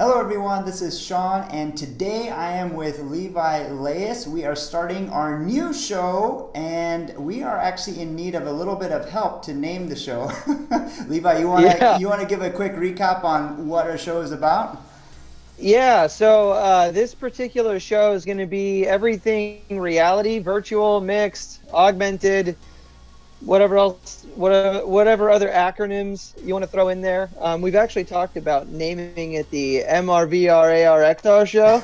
Hello everyone, this is Sean, and today I am with Levi Lais. We are starting our new show, and we are actually in need of a little bit of help to name the show. Levi, you want to give a quick recap on what our show is about? So this particular show is going to be everything reality, virtual, mixed, augmented, whatever other acronyms you want to throw in there. We've actually talked about naming it the MRVRARXR show.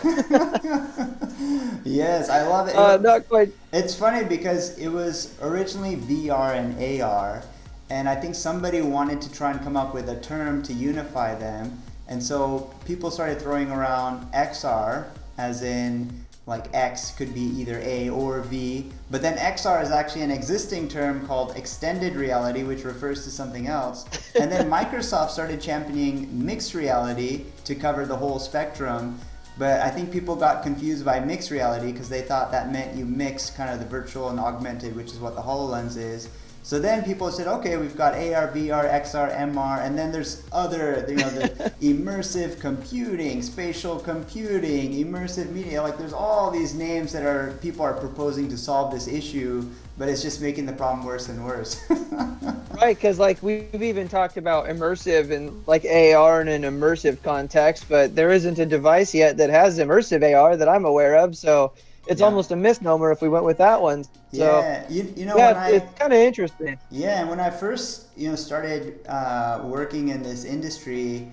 Yes, I love it. Not quite. It's funny because it was originally VR and AR, and I think somebody wanted to try and come up with a term to unify them. And so people started throwing around XR, as in like X could be either A or V, but then XR is actually an existing term called extended reality, which refers to something else. And then Microsoft started championing mixed reality to cover the whole spectrum. But I think people got confused by mixed reality because they thought that meant you mix kind of the virtual and augmented, which is what the HoloLens is. So then people said, okay, we've got AR, VR, XR, MR, and then there's other, the immersive computing, spatial computing, immersive media. Like there's all these names that people are proposing to solve this issue, but it's just making the problem worse and worse. Right, because like we've even talked about immersive and like AR in an immersive context, but there isn't a device yet that has immersive AR that I'm aware of. So it's almost a misnomer if we went with that one. So, it's kind of interesting. Yeah, and when I first started working in this industry,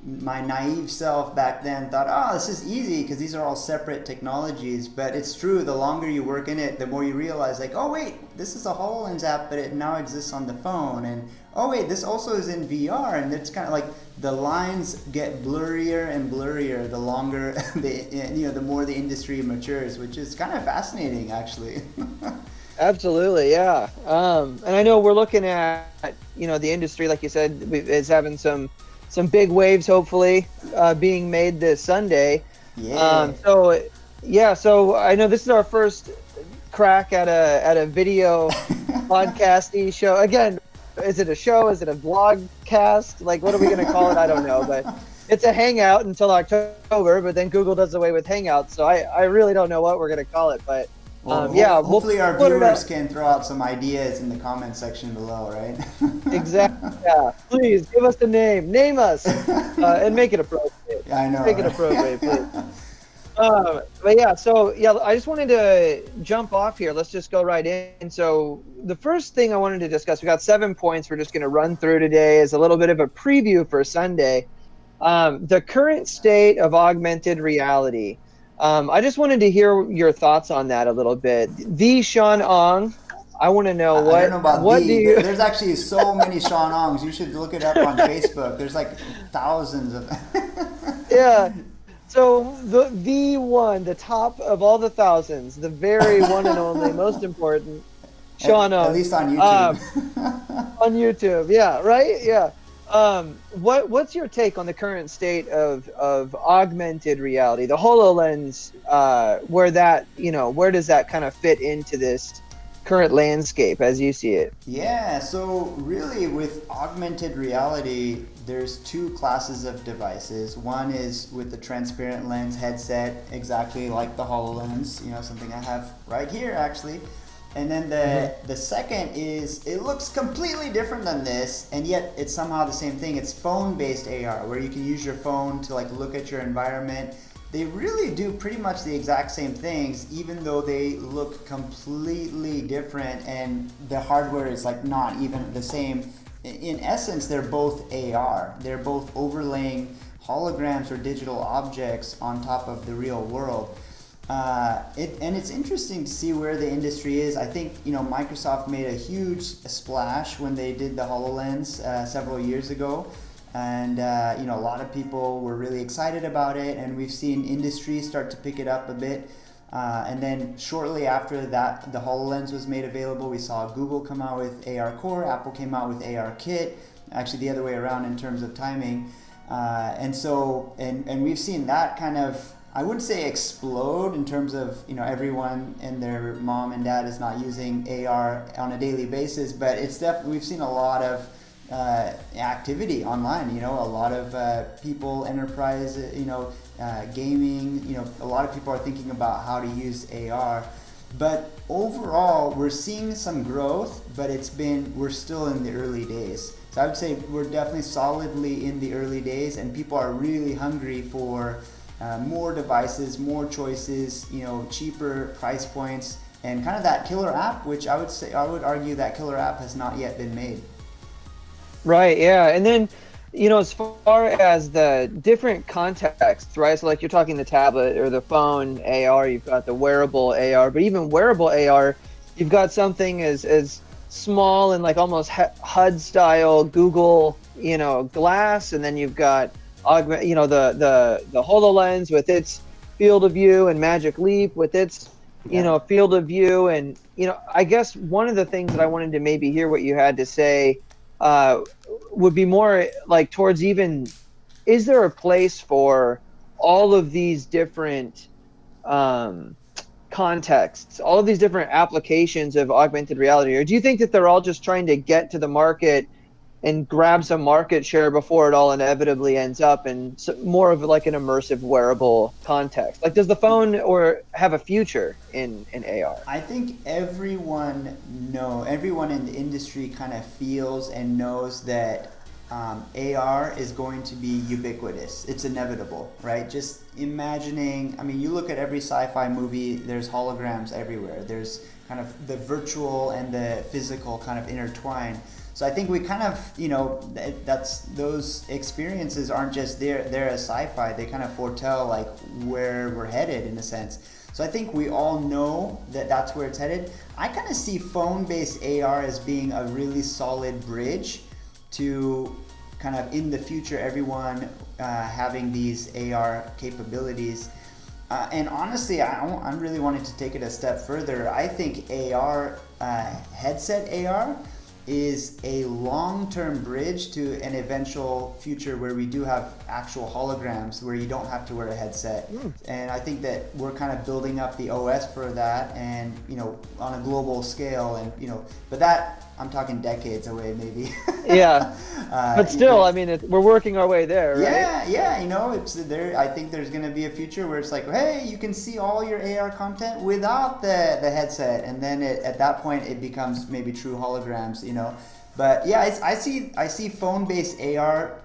my naive self back then thought, oh, this is easy because these are all separate technologies. But it's true, the longer you work in it, the more you realize, like, oh wait, this is a HoloLens app, but it now exists on the phone. And oh wait, this also is in VR. And it's kind of like the lines get blurrier and blurrier the longer, the more the industry matures, which is kind of fascinating, actually. Absolutely, yeah. And I know we're looking at, the industry, like you said, is having some big waves, hopefully, being made this Sunday. Yeah. So I know this is our first crack at a video podcasty show. Again, is it a show? Is it a vlogcast? Like, what are we going to call it? I don't know, but it's a hangout until October, but then Google does away with Hangouts, so I really don't know what we're going to call it, but hopefully our viewers can throw out some ideas in the comment section below, right? Exactly. Yeah. Please give us a name. Name us, and make it appropriate. I know. Make it appropriate, please. I just wanted to jump off here. Let's just go right in. So the first thing I wanted to discuss, we got 7 points we're just going to run through today as a little bit of a preview for Sunday. The current state of augmented reality. I just wanted to hear your thoughts on that a little bit. The Sean Ong, I want to know what. I don't know about There's actually so many Sean Ongs. You should look it up on Facebook. There's like thousands of. Yeah. So the one, the top of all the thousands, the very one and only, most important, Sean Ong. At least on YouTube. On YouTube, yeah, right, yeah. What's your take on the current state of augmented reality, the HoloLens? Where does that kind of fit into this current landscape as you see it? Yeah, so really with augmented reality, there's two classes of devices. One is with the transparent lens headset, exactly like the HoloLens, something I have right here actually. And then the second is, it looks completely different than this, and yet it's somehow the same thing. It's phone-based AR, where you can use your phone to like look at your environment. They really do pretty much the exact same things, even though they look completely different, and the hardware is like not even the same. In essence, they're both AR. They're both overlaying holograms or digital objects on top of the real world. And it's interesting to see where the industry is. I think Microsoft made a huge splash when they did the HoloLens several years ago, and a lot of people were really excited about it, and we've seen industry start to pick it up a bit. And then shortly after that, the HoloLens was made available. We saw Google come out with AR Core, Apple came out with AR Kit, actually the other way around in terms of timing. And we've seen that kind of, I wouldn't say explode in terms of, everyone and their mom and dad is not using AR on a daily basis, but it's definitely, we've seen a lot of activity online. You know, a lot of people, enterprise, gaming. You know, a lot of people are thinking about how to use AR. But overall, we're seeing some growth, but we're still in the early days. So I would say we're definitely solidly in the early days, and people are really hungry for more devices, more choices, you know, cheaper price points, and kind of that killer app, which I would argue that killer app has not yet been made. Right, yeah. And then, you know, as far as the different contexts, right? So like you're talking the tablet or the phone AR, you've got the wearable AR, but even wearable AR, you've got something as small and like almost HUD style Google, you know, Glass, and then you've got the HoloLens with its field of view, and Magic Leap with its field of view. And I guess one of the things that I wanted to maybe hear what you had to say would be more like towards even, is there a place for all of these different contexts, all of these different applications of augmented reality, or do you think that they're all just trying to get to the market and grab some market share before it all inevitably ends up in more of like an immersive wearable context? Like, does the phone or have a future in AR? I think everyone in the industry kind of feels and knows that AR is going to be ubiquitous. It's inevitable, right? Just imagining, I mean, you look at every sci-fi movie, there's holograms everywhere. There's kind of the virtual and the physical kind of intertwine. So I think we kind of, those experiences aren't just there as sci-fi. They kind of foretell like where we're headed in a sense. So I think we all know that that's where it's headed. I kind of see phone-based AR as being a really solid bridge to kind of in the future everyone having these AR capabilities. And honestly, I'm really wanting to take it a step further. I think AR, headset AR, is a long-term bridge to an eventual future where we do have actual holograms where you don't have to wear a headset. And I think that we're kind of building up the OS for that, and on a global scale, and but that, I'm talking decades away maybe. Yeah. But still, I mean, we're working our way there, right? Yeah, it's there. I think there's going to be a future where it's like, hey, you can see all your AR content without the headset, and then at that point it becomes maybe true holograms, But yeah, I see phone-based AR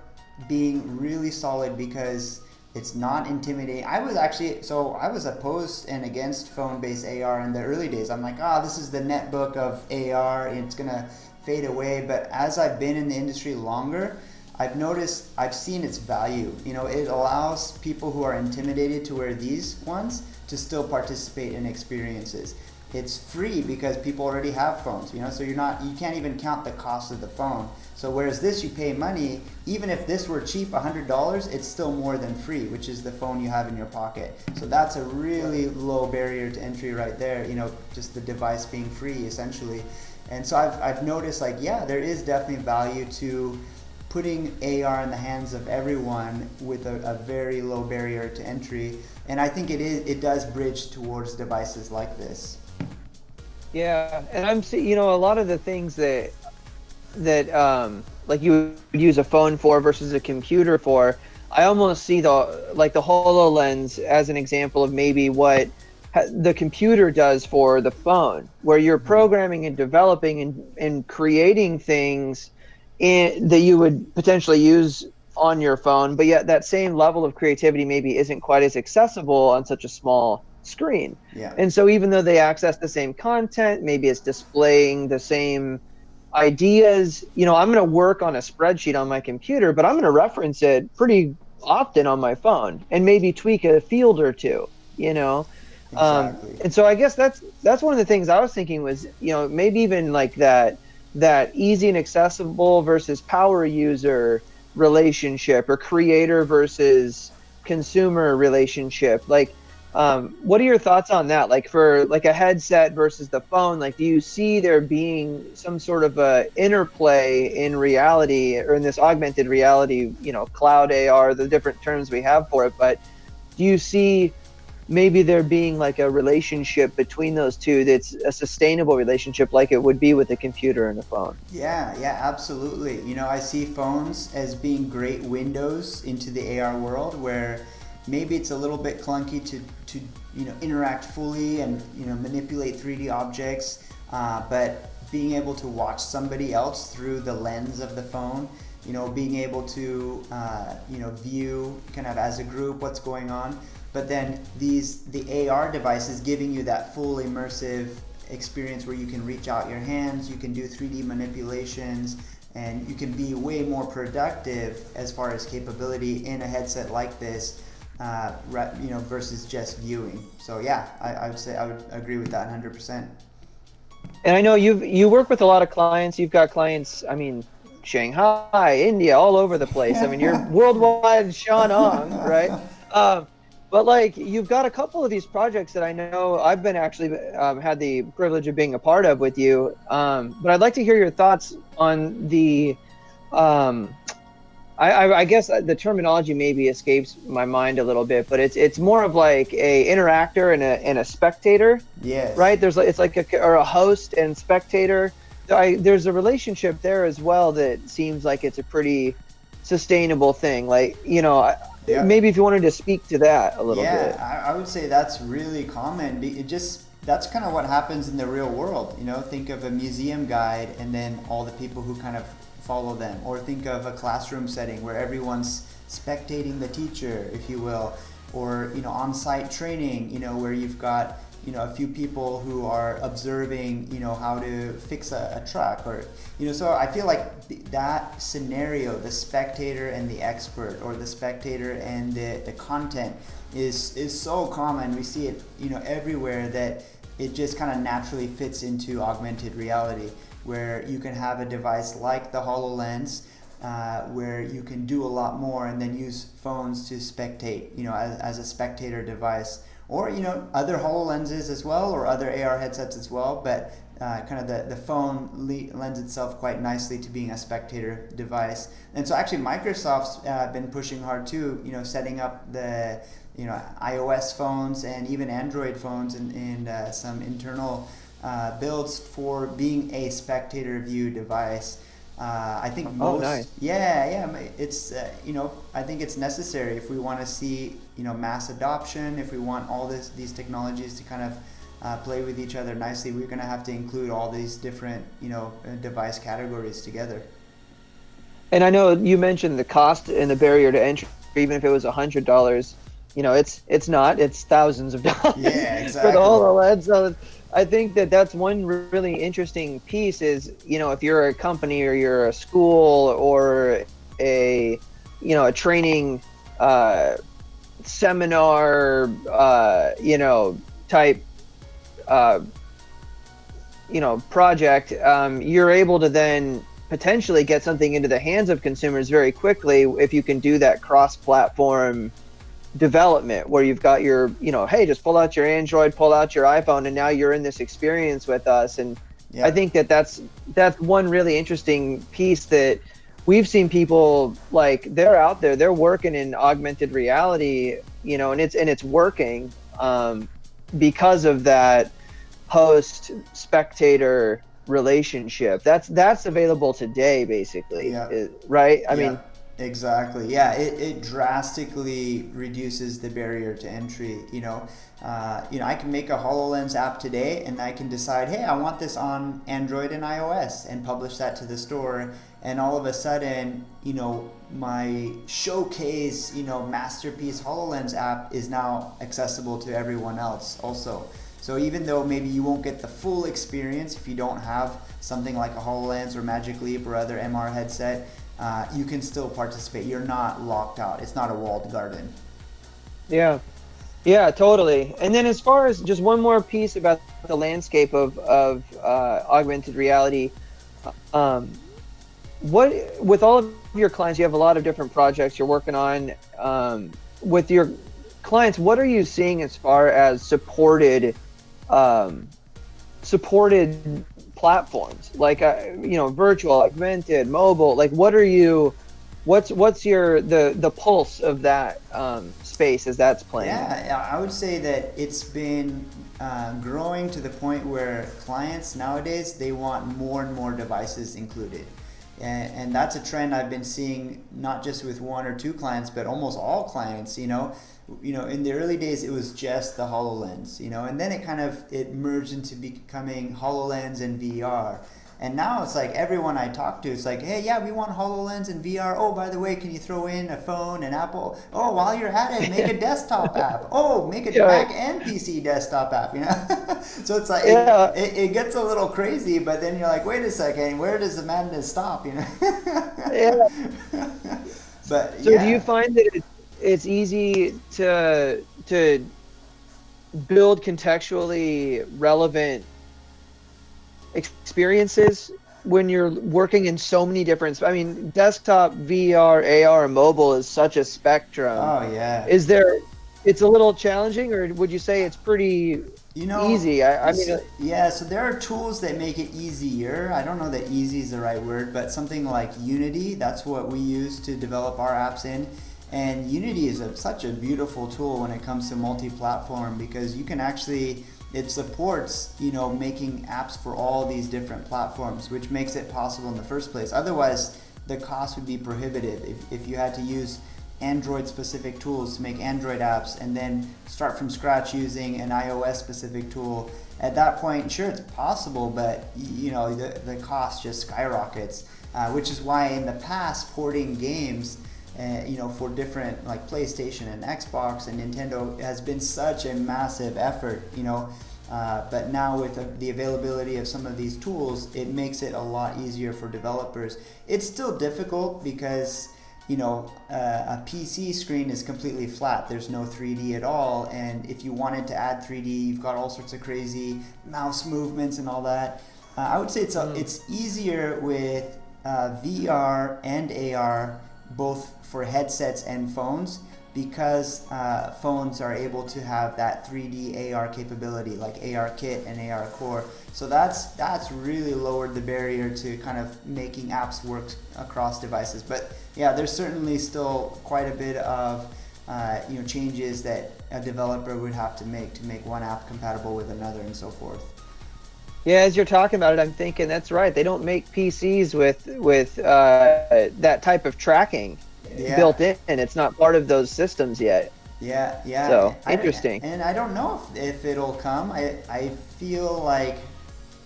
being really solid because it's not intimidating. I was opposed and against phone-based AR in the early days. I'm like, this is the netbook of AR, and it's gonna fade away. But as I've been in the industry longer, I've seen its value. It allows people who are intimidated to wear these ones to still participate in experiences. It's free because people already have phones, so you can't even count the cost of the phone. So whereas this, you pay money, even if this were cheap, $100, it's still more than free, which is the phone you have in your pocket. So that's a really low barrier to entry right there, just the device being free essentially. And so I've noticed there is definitely value to putting AR in the hands of everyone with a very low barrier to entry. And I think it does bridge towards devices like this. Yeah, and I'm seeing, a lot of the things that like you would use a phone for versus a computer for, I almost see the HoloLens as an example of maybe what the computer does for the phone, where you're programming and developing and creating things that you would potentially use on your phone, but yet that same level of creativity maybe isn't quite as accessible on such a small screen. Yeah. And so even though they access the same content, maybe it's displaying the same ideas, I'm going to work on a spreadsheet on my computer, but I'm going to reference it pretty often on my phone and maybe tweak a field or two, Exactly. And so I guess that's one of the things I was thinking was, maybe even like that easy and accessible versus power user relationship, or creator versus consumer relationship. What are your thoughts on that? Like for like a headset versus the phone, do you see there being some sort of a interplay in reality, or in this augmented reality, cloud AR, the different terms we have for it, but do you see, maybe there being like a relationship between those two that's a sustainable relationship like it would be with a computer and a phone. Yeah, absolutely. I see phones as being great windows into the AR world, where maybe it's a little bit clunky to interact fully and manipulate 3D objects, but being able to watch somebody else through the lens of the phone, being able to view kind of as a group what's going on. But then the AR devices giving you that full immersive experience where you can reach out your hands, you can do 3D manipulations, and you can be way more productive as far as capability in a headset like this, versus just viewing. So yeah, I would say I would agree with that 100%. And I know you work with a lot of clients. You've got clients, I mean, Shanghai, India, all over the place. I mean, you're worldwide Sean Ong, right? But like, you've got a couple of these projects that I know I've been actually had the privilege of being a part of with you. But I'd like to hear your thoughts on the, I guess the terminology maybe escapes my mind a little bit, but it's more of like a interactor and a spectator. Yes. Right. It's like a host and spectator. There's a relationship there as well that seems like it's a pretty sustainable thing. Like, Yeah. maybe if you wanted to speak to that a little bit. Yeah, I would say that's really common. That's kind of what happens in the real world. Think of a museum guide and then all the people who kind of follow them, or think of a classroom setting where everyone's spectating the teacher, if you will, or on-site training, where you've got a few people who are observing how to fix a truck, or so I feel like that scenario, the spectator and the expert, or the spectator and the content is so common. We see it everywhere, that it just kind of naturally fits into augmented reality, where you can have a device like the HoloLens, where you can do a lot more and then use phones to spectate, as a spectator device, or other HoloLenses as well, or other AR headsets as well. But kind of the phone lends itself quite nicely to being a spectator device. And so actually Microsoft's been pushing hard too, setting up the iOS phones and even Android phones and some internal builds for being a spectator view device. I think most, nice. it's I think it's necessary if we want to see mass adoption. If we want all these technologies to kind of play with each other nicely, we're going to have to include all these different device categories together. And I know you mentioned the cost and the barrier to entry. Even if it was $100, it's thousands of dollars. Yeah, exactly. For the HoloLens. So I think that's one really interesting piece is, if you're a company or you're a school or a training seminar, type, project, you're able to then potentially get something into the hands of consumers very quickly if you can do that cross-platform development where you've got your, hey, just pull out your Android, pull out your iPhone, and now you're in this experience with us. And yeah. I think that's one really interesting piece that we've seen people, like, they're out there, they're working in augmented reality, and it's working because of that host spectator relationship. That's available today, basically. Yeah. Right? I mean, exactly. Yeah, it drastically reduces the barrier to entry. I can make a HoloLens app today, and I can decide, hey, I want this on Android and iOS, and publish that to the store. And all of a sudden, my showcase, masterpiece HoloLens app is now accessible to everyone else also. So even though maybe you won't get the full experience if you don't have something like a HoloLens or Magic Leap or other MR headset, you can still participate. You're not locked out. It's not a walled garden. Yeah, totally. And then as far as just one more piece about the landscape of augmented reality, what, with all of your clients, you have a lot of different projects you're working on. With your clients, what are you seeing as far as supported platforms, like virtual, augmented, mobile? Like, what are you what's your the pulse of that space as that's playing? Yeah, I would say that it's been growing to the point where clients nowadays, they want more and more devices included. And that's a trend I've been seeing, not just with one or two clients, but almost all clients. In the early days, it was just the HoloLens, and then it merged into becoming HoloLens and VR. And now it's like everyone I talk to, it's like, hey, yeah, we want HoloLens and VR. Oh, by the way, can you throw in a phone and Apple? Oh, while you're at it, make a desktop app. Oh, make a Mac and PC desktop app, So it's like, it gets a little crazy, but then you're like, wait a second, where does the madness stop, Yeah. But so do you find that it's easy to build contextually relevant experiences when you're working in so many different, I mean, desktop, VR, AR, and mobile is such a spectrum. Oh yeah. It's a little challenging, or would you say it's pretty easy? I mean, yeah, so there are tools that make it easier. I don't know that easy is the right word, but something like Unity, that's what we use to develop our apps in. And Unity is such a beautiful tool when it comes to multi-platform, because you can actually, it supports, making apps for all these different platforms, which makes it possible in the first place. Otherwise, the cost would be prohibitive if you had to use Android-specific tools to make Android apps and then start from scratch using an iOS-specific tool. At that point, sure, it's possible, but the cost just skyrockets, which is why in the past, porting games for different like PlayStation and Xbox and Nintendo has been such a massive effort, but now with the availability of some of these tools, it makes it a lot easier for developers. It's still difficult because a PC screen is completely flat. There's no 3D at all, and if you wanted to add 3D, you've got all sorts of crazy mouse movements and all that. I would say it's easier with VR and AR, both for headsets and phones, because phones are able to have that 3D AR capability, like AR Kit and AR Core. So that's really lowered the barrier to kind of making apps work across devices. But yeah, there's certainly still quite a bit of changes that a developer would have to make one app compatible with another and so forth. Yeah, as you're talking about it, I'm thinking that's right. They don't make PCs with that type of tracking built in. It's not part of those systems yet. Yeah. So interesting. And I don't know if it'll come. I feel like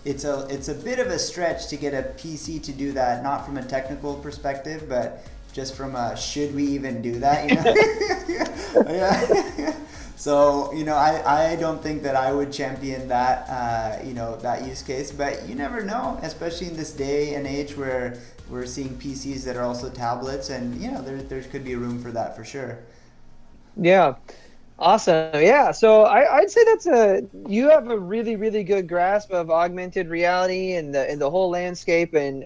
it's a bit of a stretch to get a PC to do that, not from a technical perspective, but just from a should we even do that? Yeah. So, I don't think that I would champion that, that use case, but you never know, especially in this day and age where we're seeing PCs that are also tablets, and, there could be room for that for sure. Yeah. Awesome. Yeah. So I'd say you have a really, really good grasp of augmented reality and the whole landscape. And,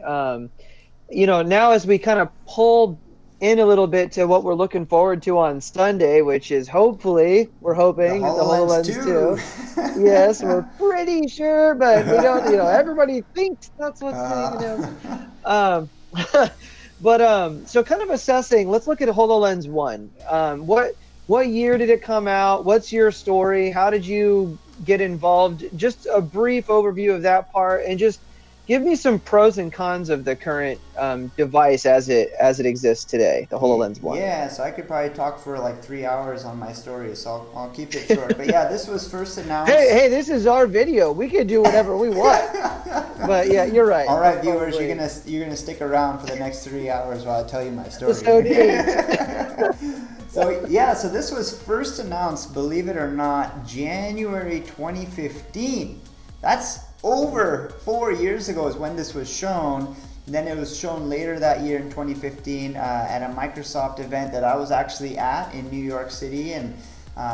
now as we kind of pull in a little bit to what we're looking forward to on Sunday, which is we're hoping the HoloLens 2. Yes, we're pretty sure, but we don't, everybody thinks that's what's But so kind of assessing, let's look at HoloLens 1. What year did it come out? What's your story? How did you get involved? Just a brief overview of that part, and just give me some pros and cons of the current device as it exists today, the HoloLens 1. Yeah, so I could probably talk for like 3 hours on my story, so I'll keep it short. But yeah, this was first announced. Hey, this is our video. We can do whatever we want. But yeah, you're right. All right, viewers, you're gonna stick around for the next 3 hours while I tell you my story. So this was first announced, believe it or not, January 2015. That's over 4 years ago is when this was shown. And then it was shown later that year in 2015 at a Microsoft event that I was actually at in New York City, and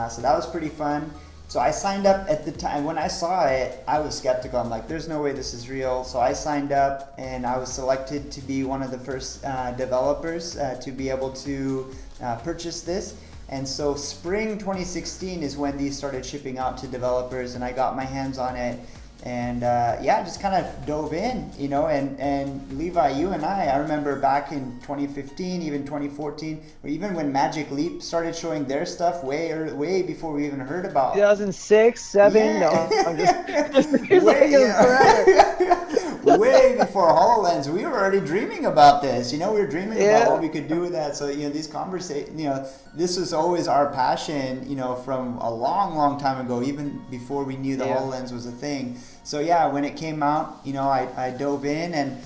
so that was pretty fun. So I signed up at the time. When I saw it, I was skeptical. I'm like, there's no way this is real. So I signed up, and I was selected to be one of the first developers to be able to purchase this. And so spring 2016 is when these started shipping out to developers, and I got my hands on it. And yeah, just kind of dove in, you know, and Levi, you and I remember back in 2015, even 2014, or even when Magic Leap started showing their stuff way before we even heard about 2006, 7. Yeah. No, I'm just way, forever. way before HoloLens, we were already dreaming about this. You know, we were dreaming Yeah. about what we could do with that. So, you know, these conversations, you know, this was always our passion, you know, from a long time ago, even before we knew the Yeah. HoloLens was a thing. So yeah, when it came out, you know, I dove in, and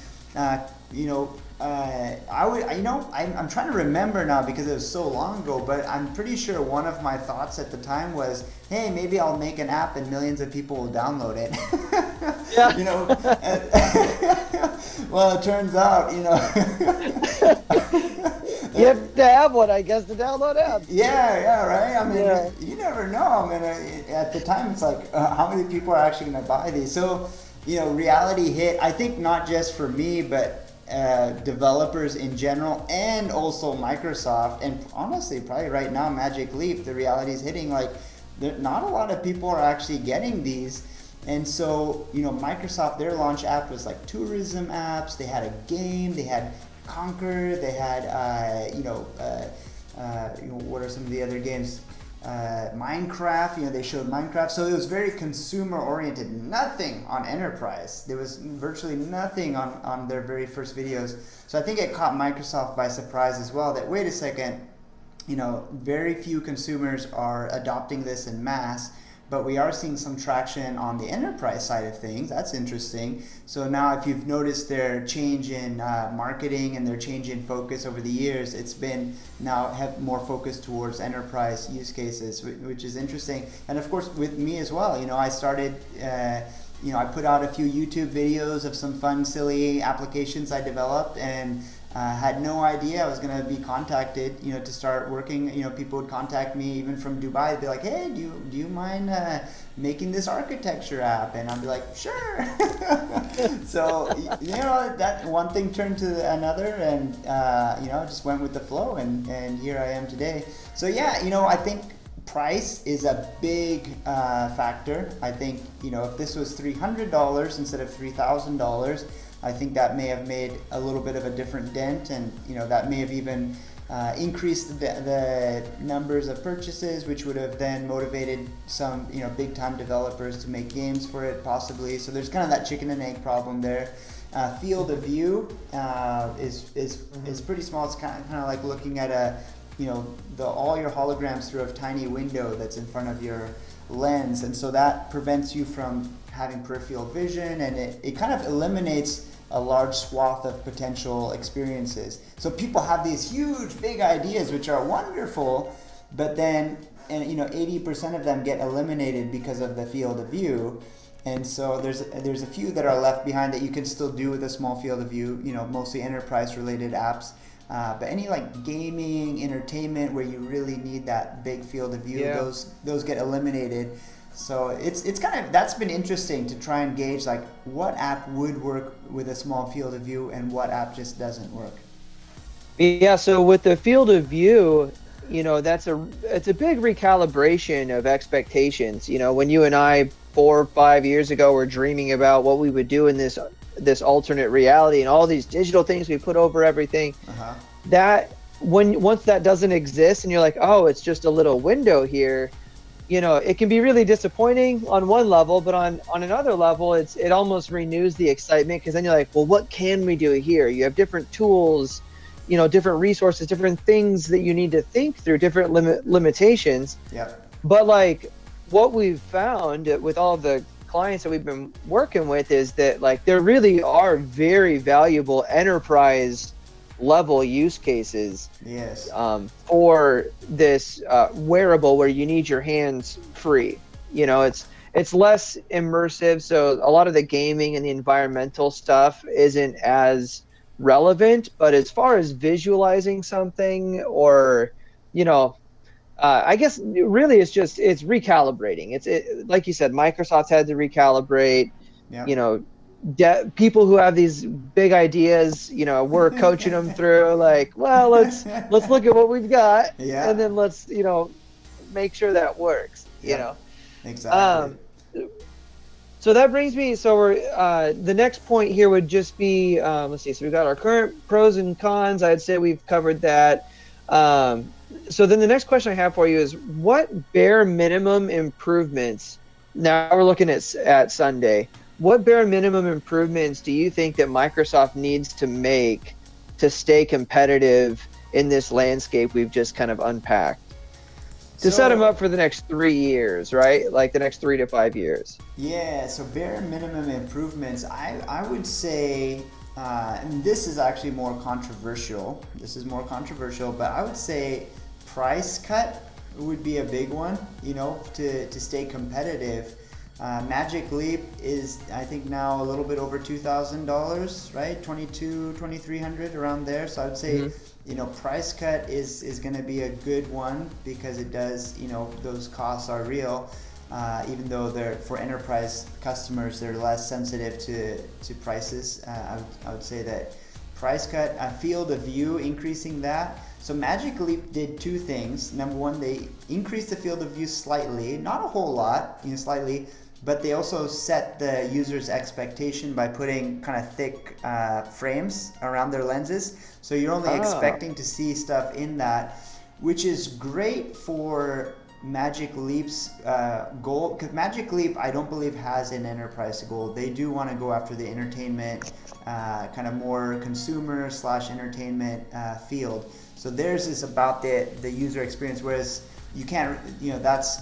you know, I'm trying to remember now because it was so long ago, but I'm pretty sure one of my thoughts at the time was, hey, maybe I'll make an app and millions of people will download it. Yeah. You know, well, it turns out, you know. You have to have one, I guess, to download apps. Yeah, right. I mean, Yeah. you never know. I mean, at the time, it's like, how many people are actually going to buy these? So, you know, reality hit. I think not just for me, but developers in general, and also Microsoft, and honestly, probably right now, Magic Leap. The reality is hitting. Like, not a lot of people are actually getting these. And so, you know, Microsoft, their launch app was like tourism apps. They had a game. They had Conquer, they had, what are some of the other games? Minecraft, you know, they showed Minecraft. So it was very consumer oriented, nothing on enterprise. There was virtually nothing on their very first videos. So I think it caught Microsoft by surprise as well, that wait a second, you know, very few consumers are adopting this in mass. But we are seeing some traction on the enterprise side of things. That's interesting. So now if you've noticed their change in marketing and their change in focus over the years, it's been now have more focus towards enterprise use cases, which is interesting. And of course with me as well, you know, I started, you know, I put out a few YouTube videos of some fun, silly applications I developed, and had no idea I was going to be contacted, you know, to start working. You know, people would contact me even from Dubai. They'd be like, hey, do you mind making this architecture app? And I'd be like, sure. So, you know, that one thing turned to another, and, you know, just went with the flow, and here I am today. So yeah, you know, I think price is a big factor. I think, you know, if this was $300 instead of $3,000, I think that may have made a little bit of a different dent, and you know, that may have even increased the numbers of purchases, which would have then motivated some, you know, big time developers to make games for it possibly. So there's kind of that chicken and egg problem there. Field of view is pretty small. It's kind of like looking at a, you know, all your holograms through a tiny window that's in front of your lens, and so that prevents you from having peripheral vision, and it kind of eliminates a large swath of potential experiences. So people have these huge big ideas which are wonderful, but then, and you know, 80% of them get eliminated because of the field of view. And so there's a few that are left behind that you can still do with a small field of view, you know, mostly enterprise related apps. But any like gaming, entertainment where you really need that big field of view, Yeah. those get eliminated. So it's kind of, that's been interesting to try and gauge like what app would work with a small field of view and what app just doesn't work. Yeah, so with the field of view, you know, it's a big recalibration of expectations. You know, when you and I 4 or 5 years ago were dreaming about what we would do in this alternate reality and all these digital things we put over everything, that once that doesn't exist and you're like, oh, it's just a little window here, you know, it can be really disappointing on one level, but on another level, it almost renews the excitement, because then you're like, well, what can we do here? You have different tools, you know, different resources, different things that you need to think through, different limitations. Yeah. But like what we've found with all of the clients that we've been working with is that like there really are very valuable enterprise level use cases. Yes. For this wearable where you need your hands free. You know, it's less immersive, so a lot of the gaming and the environmental stuff isn't as relevant. But as far as visualizing something, or, you know, I guess really it's recalibrating. It's like you said, Microsoft had to recalibrate. Yeah. You know, people who have these big ideas, you know, we're coaching them through like, well, let's look at what we've got, Yeah. and then let's, you know, make sure that works. You know, Exactly. So that brings me, so we're, the next point here would just be, let's see, so we've got our current pros and cons. I'd say we've covered that. So then the next question I have for you is, what bare minimum improvements, now we're looking at Sunday, what bare minimum improvements do you think that Microsoft needs to make to stay competitive in this landscape we've just kind of unpacked? To set them up for the next 3 years, right? Like the next 3 to 5 years. Yeah, so bare minimum improvements, I would say, and this is actually more controversial. This is more controversial, but I would say price cut would be a big one, you know, to stay competitive. Magic Leap is, I think, now a little bit over $2,000, right? 2,300 around there. So I would say, you know, price cut is going to be a good one because it does, you know, those costs are real. Even though they're, for enterprise customers, they're less sensitive to prices. I would say that price cut, field of view, increasing that. So Magic Leap did two things. Number one, they increased the field of view slightly, not a whole lot, you know, slightly, but they also set the user's expectation by putting kind of thick frames around their lenses. So you're only expecting to see stuff in that, which is great for Magic Leap's goal, because Magic Leap, I don't believe, has an enterprise goal. They do want to go after the entertainment, kind of more consumer / entertainment field. So theirs is about the user experience, whereas you can't, you know, that's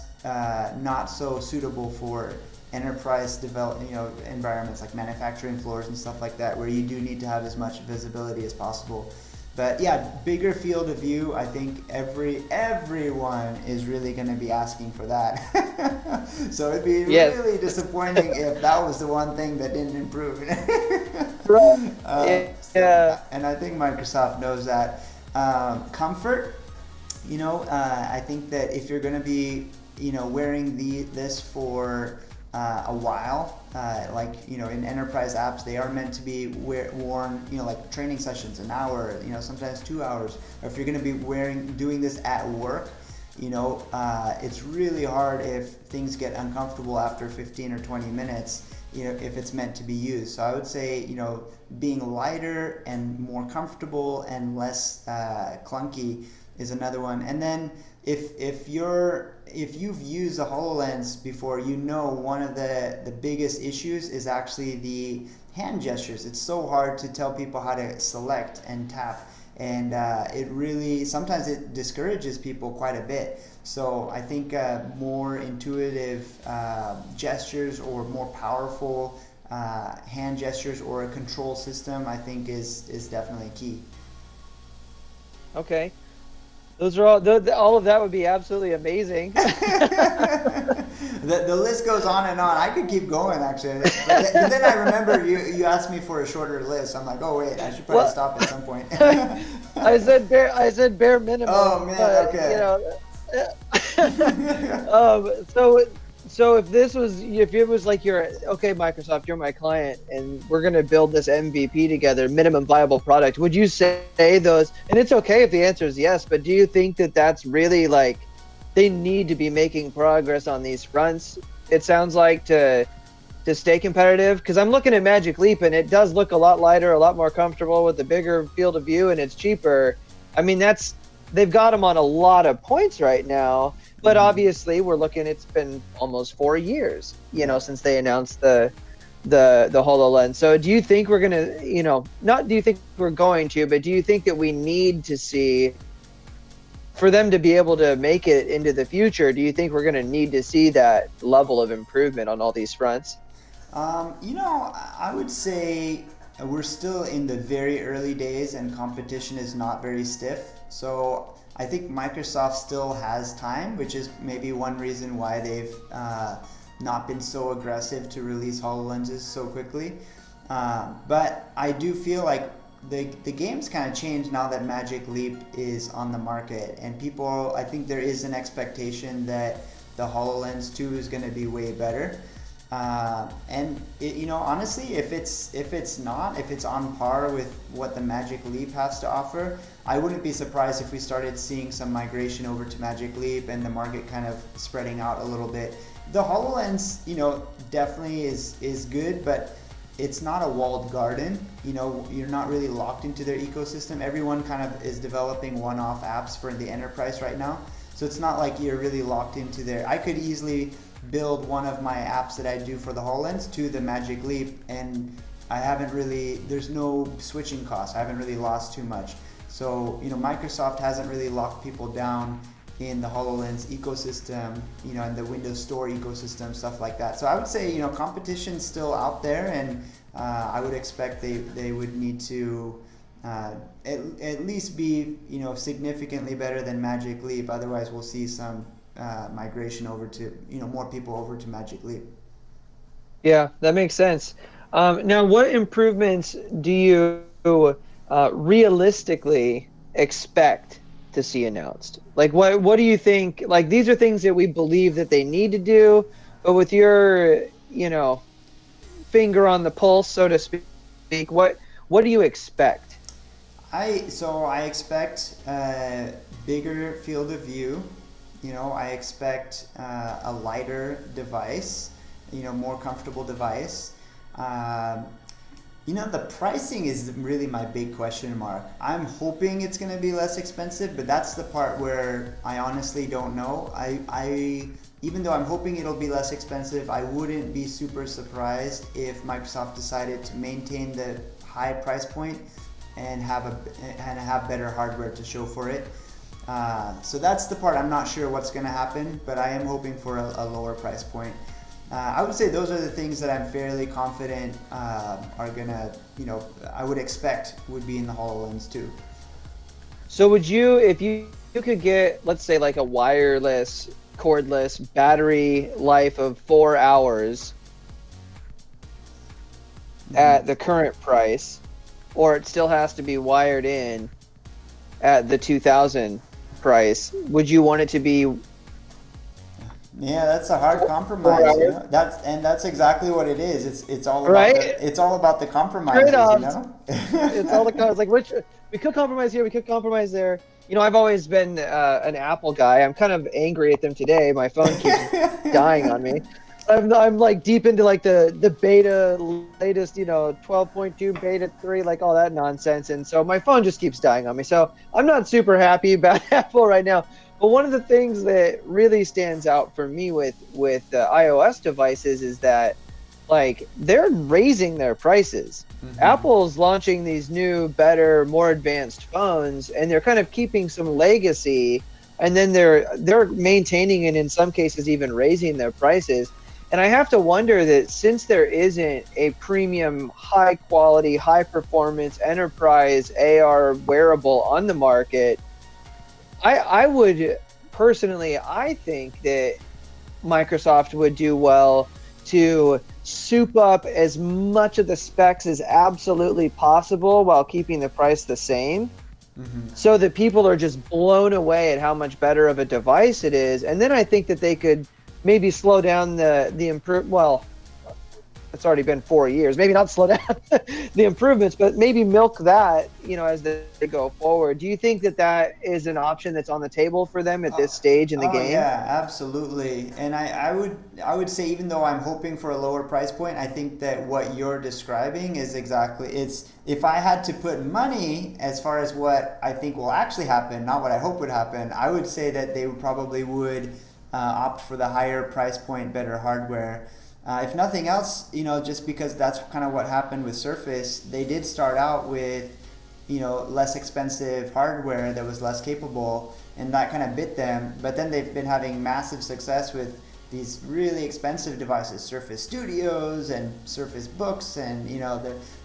not so suitable for enterprise environments like manufacturing floors and stuff like that, where you do need to have as much visibility as possible. But yeah, bigger field of view, I think everyone is really going to be asking for that. So it'd be really disappointing if that was the one thing that didn't improve. And I think Microsoft knows that. Comfort, you know, I think that if you're going to be, you know, wearing this for a while, like, you know, in enterprise apps, they are meant to be worn, you know, like training sessions, an hour, you know, sometimes 2 hours. Or if you're going to be doing this at work, you know, it's really hard if things get uncomfortable after 15 or 20 minutes, you know, if it's meant to be used. So I would say, you know, being lighter and more comfortable and less clunky is another one. And then if you've used a HoloLens before, you know one of the biggest issues is actually the hand gestures. It's so hard to tell people how to select and tap, and it really, sometimes it discourages people quite a bit. So I think more intuitive gestures or more powerful hand gestures or a control system, I think is definitely key. Okay. Those are all of that would be absolutely amazing. The list goes on and on. I could keep going, actually. But then I remember you asked me for a shorter list. I'm like, oh wait, I should probably stop at some point. I said bare minimum. Oh man, but, okay. You know, so if it was like okay, Microsoft, you're my client, and we're gonna build this MVP together, minimum viable product, would you say those? And it's okay if the answer is yes, but do you think that that's really, like, they need to be making progress on these fronts? It sounds like to stay competitive, because I'm looking at Magic Leap and it does look a lot lighter, a lot more comfortable with a bigger field of view, and it's cheaper. I mean, they've got them on a lot of points right now. But obviously, we're looking. It's been almost 4 years, you know, since they announced the HoloLens. So, do you think we're gonna, you know, not do you think we're going to, but do you think that we need to see, for them to be able to make it into the future? Do you think we're gonna need to see that level of improvement on all these fronts? You know, I would say we're still in the very early days, and competition is not very stiff. So I think Microsoft still has time, which is maybe one reason why they've not been so aggressive to release HoloLenses so quickly. But I do feel like the game's kind of changed now that Magic Leap is on the market, and I think there is an expectation that the HoloLens 2 is going to be way better. And honestly, if it's on par with what the Magic Leap has to offer, I wouldn't be surprised if we started seeing some migration over to Magic Leap and the market kind of spreading out a little bit. The HoloLens, definitely is good, but it's not a walled garden. You're not really locked into their ecosystem. Everyone kind of is developing one-off apps for the enterprise right now. So it's not like you're really locked into there. I could easily build one of my apps that I do for the HoloLens to the Magic Leap, and there's no switching costs. I haven't really lost too much. So, Microsoft hasn't really locked people down in the HoloLens ecosystem, and the Windows Store ecosystem, stuff like that. So I would say, competition's still out there, and I would expect they would need to at least be, significantly better than Magic Leap. Otherwise, we'll see some migration over to, more people over to Magic Leap. Yeah, that makes sense. Now, what improvements do you realistically expect to see announced? Like, what do you think? Like, these are things that we believe that they need to do, but with your, finger on the pulse, so to speak, what do you expect? I expect a bigger field of view. I expect a lighter device, more comfortable device. The pricing is really my big question mark. I'm hoping it's going to be less expensive, but that's the part where I honestly don't know. I even though I'm hoping it'll be less expensive, I wouldn't be super surprised if Microsoft decided to maintain the high price point and have better hardware to show for it. So that's the part I'm not sure what's going to happen, but I am hoping for a lower price point. I would say those are the things that I'm fairly confident are gonna, I would expect would be in the HoloLens too. So would you, if you could get, let's say, like a wireless, cordless battery life of 4 hours at the current price, or it still has to be wired in at the 2000 price, would you want it to be? Yeah, that's a hard compromise. That's exactly what it is. It's all about right? It's all about the compromises, It's all the like which we could compromise here, we could compromise there. I've always been an Apple guy. I'm kind of angry at them today. My phone keeps dying on me. I'm like deep into like the beta latest, 12.2 beta 3, like all that nonsense, and so my phone just keeps dying on me. So I'm not super happy about Apple right now. But one of the things that really stands out for me with iOS devices is that, like, they're raising their prices. Mm-hmm. Apple's launching these new, better, more advanced phones, and they're kind of keeping some legacy, and then they're maintaining and in some cases even raising their prices. And I have to wonder that since there isn't a premium, high quality, high performance enterprise AR wearable on the market, I would personally, I think that Microsoft would do well to soup up as much of the specs as absolutely possible while keeping the price the same, so that people are just blown away at how much better of a device it is. And then I think that they could maybe slow down it's already been 4 years, maybe not slow down the improvements, but maybe milk that, as they go forward. Do you think that is an option that's on the table for them at this stage in the game? Yeah, absolutely. And I would say, even though I'm hoping for a lower price point, I think that what you're describing is if I had to put money as far as what I think will actually happen, not what I hope would happen, I would say that they probably would opt for the higher price point, better hardware. If nothing else, just because that's kind of what happened with Surface. They did start out with, less expensive hardware that was less capable, and that kind of bit them. But then they've been having massive success with these really expensive devices, Surface Studios and Surface Books, and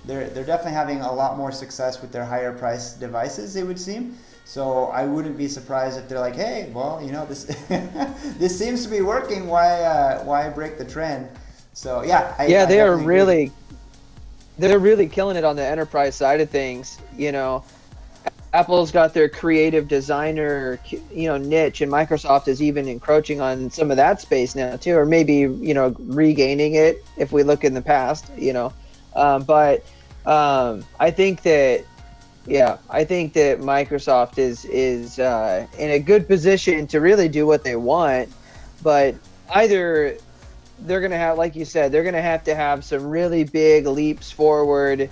they're definitely having a lot more success with their higher priced devices, it would seem. So I wouldn't be surprised if they're like, hey, well, this this seems to be working. Why break the trend? So yeah, they're really killing it on the enterprise side of things. Apple's got their creative designer, niche, and Microsoft is even encroaching on some of that space now too, or maybe, regaining it if we look in the past, but I think that, Microsoft is in a good position to really do what they want, but either they're going to have, like you said, they're going to have some really big leaps forward,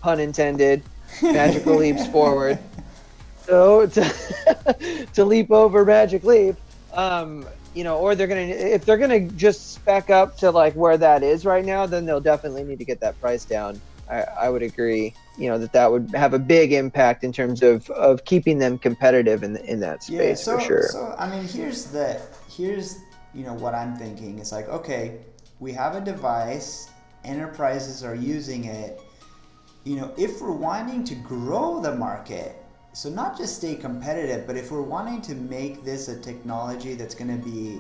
pun intended, magical leaps forward. So to leap over Magic Leap, or if they're gonna just spec up to like where that is right now, then they'll definitely need to get that price down. I would agree, that would have a big impact in terms of keeping them competitive in that space, for sure. So I mean, here's what I'm thinking. It's like, okay, we have a device, enterprises are using it. If we're wanting to grow the market, so not just stay competitive, but if we're wanting to make this a technology that's going to be,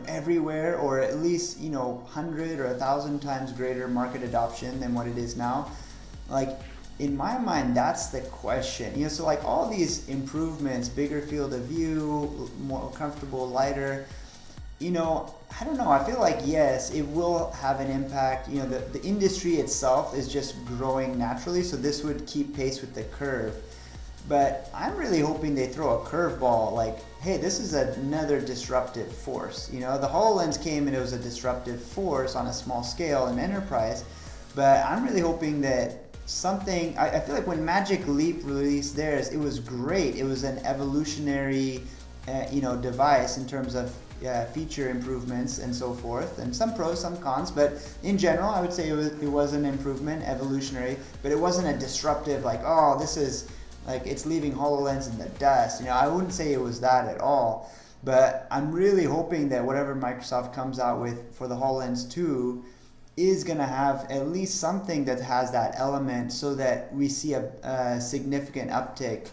everywhere, or at least, 100 or 1,000 times greater market adoption than what it is now, like, in my mind, that's the question. So like all these improvements, bigger field of view, more comfortable, lighter, I don't know. I feel like, yes, it will have an impact. The industry itself is just growing naturally, so this would keep pace with the curve. But I'm really hoping they throw a curveball, like, hey, this is another disruptive force. The HoloLens came and it was a disruptive force on a small scale in enterprise, but I'm really hoping that something, I feel like when Magic Leap released theirs, it was great. It was an evolutionary, device in terms of feature improvements and so forth, and some pros, some cons, but in general, I would say it was an improvement, evolutionary, but it wasn't a disruptive, like, oh, this is, like, it's leaving HoloLens in the dust. I wouldn't say it was that at all, but I'm really hoping that whatever Microsoft comes out with for the HoloLens 2 is going to have at least something that has that element so that we see a significant uptick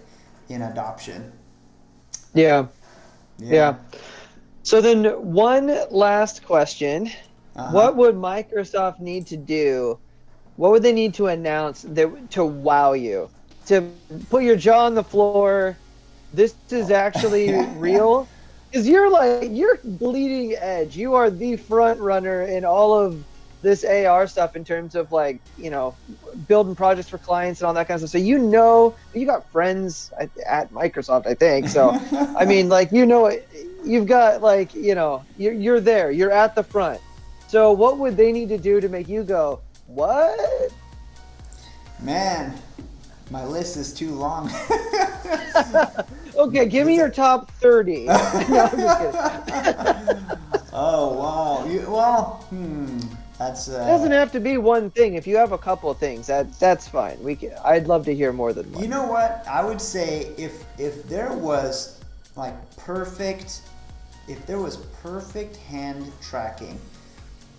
in adoption. Yeah. So then one last question. What would Microsoft need to do? What would they need to announce to wow you? To put your jaw on the floor, this is actually real? Because you're bleeding edge. You are the front runner in all of this AR stuff in terms of building projects for clients and all that kind of stuff. So you got friends at Microsoft, I think. So I mean, you've got you're there. You're at the front. So what would they need to do to make you go, what? Man, my list is too long. Okay, give me your top 30. No, I'm just kidding. Oh, wow. That's It doesn't have to be one thing. If you have a couple of things, that's fine. I'd love to hear more than one. You know what? I would say if there was perfect hand tracking,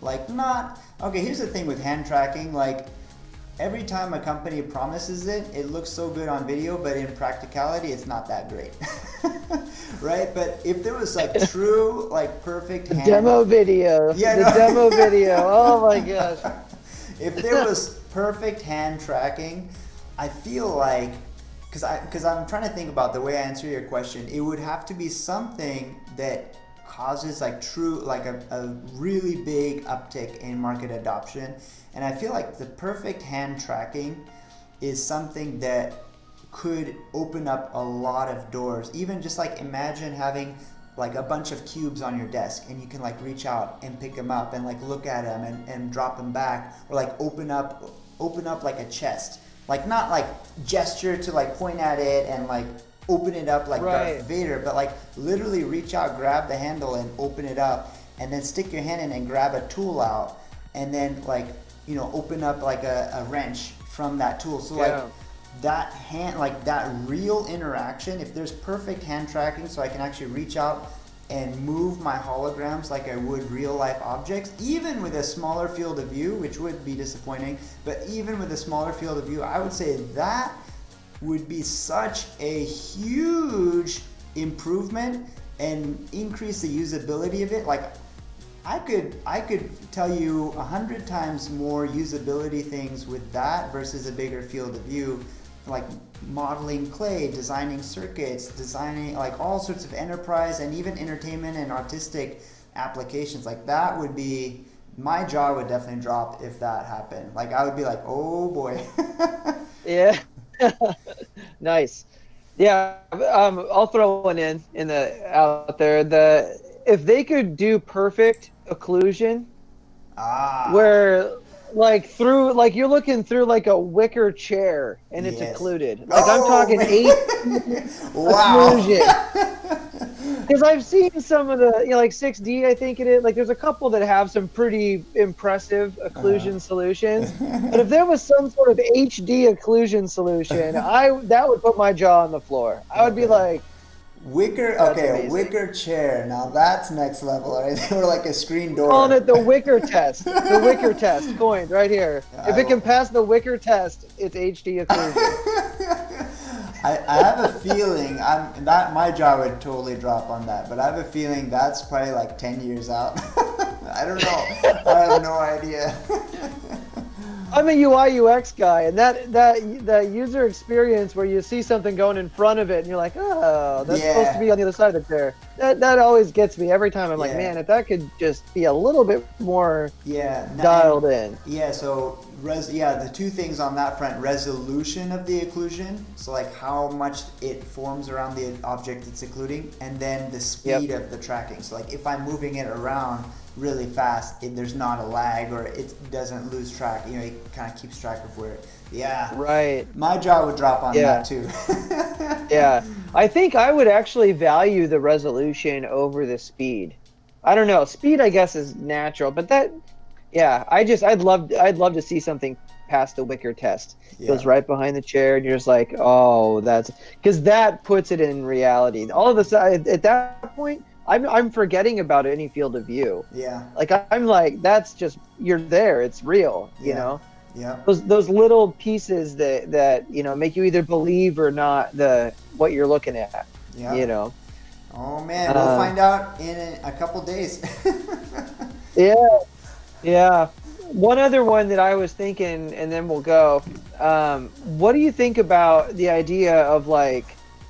here's the thing with hand tracking, every time a company promises it, it looks so good on video, but in practicality, it's not that great. Right? But if there was true, perfect hand... Demo video. Yeah, demo video. Oh my gosh. If there was perfect hand tracking, I feel like, because I'm trying to think about the way I answer your question, it would have to be something that causes a really big uptick in market adoption. And I feel like the perfect hand tracking is something that could open up a lot of doors. Even just imagine having a bunch of cubes on your desk and you can reach out and pick them up and look at them and drop them back, or open up a chest. Not gesture to point at it and open it up like Darth Vader, but literally reach out, grab the handle and open it up, and then stick your hand in and grab a tool out, and then open up a wrench from that tool. So that hand, that real interaction, if there's perfect hand tracking so I can actually reach out and move my holograms like I would real life objects, even with a smaller field of view, which would be disappointing, but even with a smaller field of view, I would say that would be such a huge improvement and increase the usability of it. I could tell you 100 times more usability things with that versus a bigger field of view. like modeling clay, designing circuits, designing like all sorts of enterprise and even entertainment and artistic applications. Like that would be, my jaw would definitely drop if that happened. Like I would be like, oh boy. Yeah. Nice. Yeah, I'll throw one in the out there. If they could do perfect occlusion, where like you're looking through like a wicker chair and it's occluded. Like I'm talking wow. occlusion. Because I've seen some of the, like 6D, I think it is. Like there's a couple that have some pretty impressive occlusion solutions. But if there was some sort of HD occlusion solution, that would put my jaw on the floor. I would be like, wicker, okay, wicker chair. Now that's next level, right? Or like a screen door. Calling it the wicker test. The wicker test, coined right here. If it can pass the wicker test, it's HD occlusion. I have a feeling that my jaw would totally drop on that, but I have a feeling that's probably like 10 years out. I don't know. I have no idea. I'm a UI UX guy, and that user experience where you see something going in front of it and you're like, oh, that's supposed to be on the other side of the chair. That always gets me every time. I'm like, man, if that could just be a little bit more dialed in. Yeah, so the two things on that front: resolution of the occlusion, so like how much it forms around the object it's occluding, and then the speed of the tracking. So like if I'm moving it around really fast, there's not a lag, or it doesn't lose track. It kind of keeps track of where. Right. My jaw would drop on that too. Yeah, I think I would actually value the resolution over the speed. I don't know. Speed, I guess, is natural, but I'd love to see something pass the wicker test. It goes right behind the chair, and you're just like, oh, that's because that puts it in reality. All of a sudden, at that point, I'm forgetting about any field of view. Yeah. Like I'm like, that's just, you're there. It's real. You know. Yeah. Those little pieces that make you either believe or not what you're looking at. Yeah. Oh man, we'll find out in a couple days. Yeah. One other one that I was thinking, and then we'll go. What do you think about the idea of like,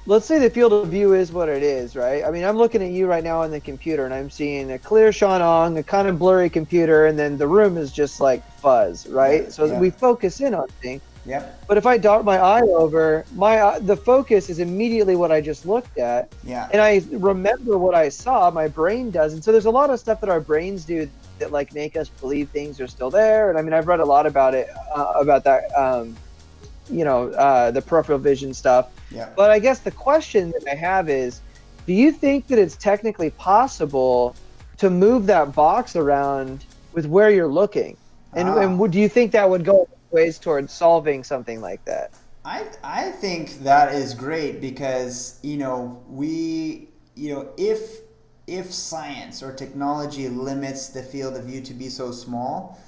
let's say the field of view is what it is, right? I mean, I'm looking at you right now on the computer, and I'm seeing a clear Shanong, a kind of blurry computer, and then the room is just like fuzz, right? We focus in on things. Yep. But if I dart my eye over, the focus is immediately what I just looked at. Yeah. And I remember what I saw, my brain does. And so there's a lot of stuff that our brains do that like make us believe things are still there. And I mean, I've read a lot about it, about that, the peripheral vision stuff. Yeah. But I guess the question that I have is, do you think that it's technically possible to move that box around with where you're looking? And do you think that would go ways towards solving something like that? I think that is great because, if science or technology limits the field of view to be so small,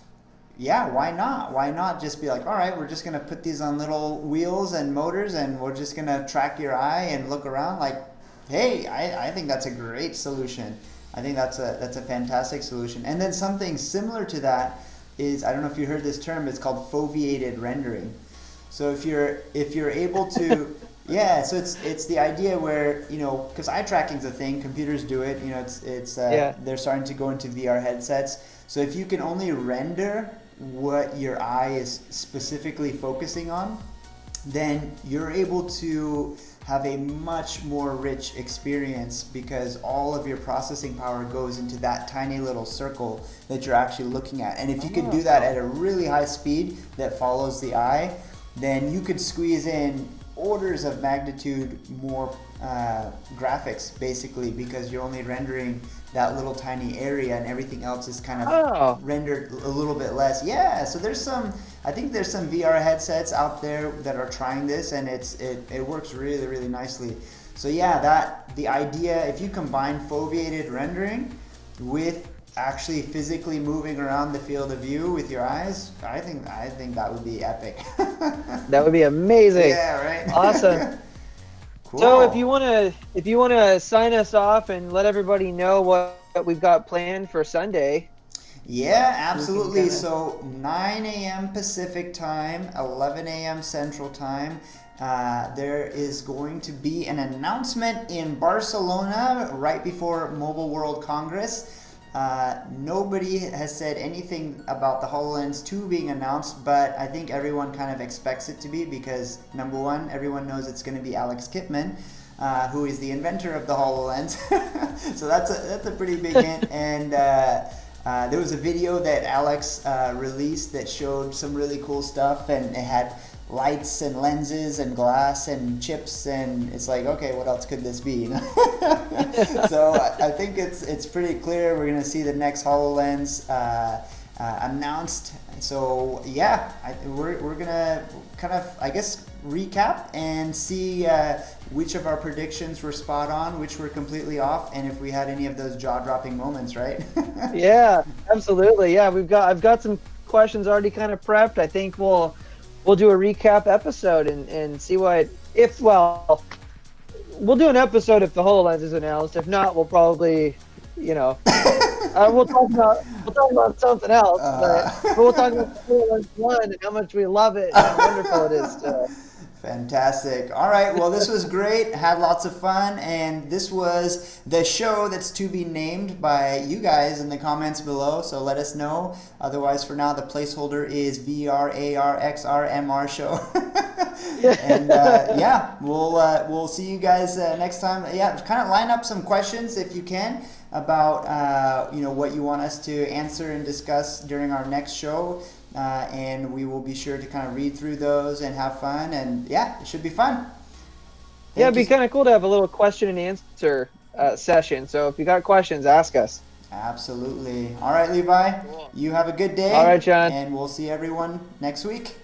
why not? Why not just be like, all right, we're just going to put these on little wheels and motors, and we're just going to track your eye and look around. Like, hey, I think that's a great solution. I think that's a fantastic solution. And then something similar to that is, I don't know if you heard this term, it's called foveated rendering. So if you're able to, so it's the idea where, because eye tracking's a thing, computers do it, they're starting to go into VR headsets. So if you can only render what your eye is specifically focusing on, then you're able to have a much more rich experience because all of your processing power goes into that tiny little circle that you're actually looking at. And if you could do that at a really high speed that follows the eye, then you could squeeze in orders of magnitude more graphics, basically, because you're only rendering that little tiny area and everything else is kind of rendered a little bit less. Yeah, so I think there's some VR headsets out there that are trying this, and it works really, really nicely. So the idea, if you combine foveated rendering with actually physically moving around the field of view with your eyes, I think that would be epic. That would be amazing. Yeah, right. Awesome. Cool. So if you wanna sign us off and let everybody know what we've got planned for Sunday. Yeah, absolutely. So 9 a.m. Pacific time, 11 a.m. Central time. there is going to be an announcement in Barcelona right before Mobile World Congress. Nobody has said anything about the HoloLens 2 being announced, but I think everyone kind of expects it to be because, number one, everyone knows it's going to be Alex Kipman, who is the inventor of the HoloLens. So that's a pretty big hint. And there was a video that Alex released that showed some really cool stuff, and it had lights and lenses and glass and chips, and it's like, okay, what else could this be? So I think it's pretty clear we're gonna see the next HoloLens announced. So yeah, we're gonna kind of, I guess, recap and see which of our predictions were spot on, which were completely off, and if we had any of those jaw-dropping moments, right? Yeah, absolutely. Yeah, I've got some questions already kind of prepped. I think we'll do a recap episode and see we'll do an episode if the HoloLens is announced. If not, we'll probably, we'll talk about something else. But we'll talk about the HoloLens 1 and how much we love it and how wonderful it is to Fantastic. All right. Well, this was great. Had lots of fun. And this was the show that's to be named by you guys in the comments below. So let us know. Otherwise, for now, the placeholder is VRARXRMR show. And yeah, we'll see you guys next time. Yeah, kind of line up some questions if you can about what you want us to answer and discuss during our next show. And we will be sure to kind of read through those and have fun, and yeah, it should be fun. It'd be kind of cool to have a little question and answer session. So if you got questions, ask us. Absolutely. All right, Levi, you have a good day. All right, John. And we'll see everyone next week.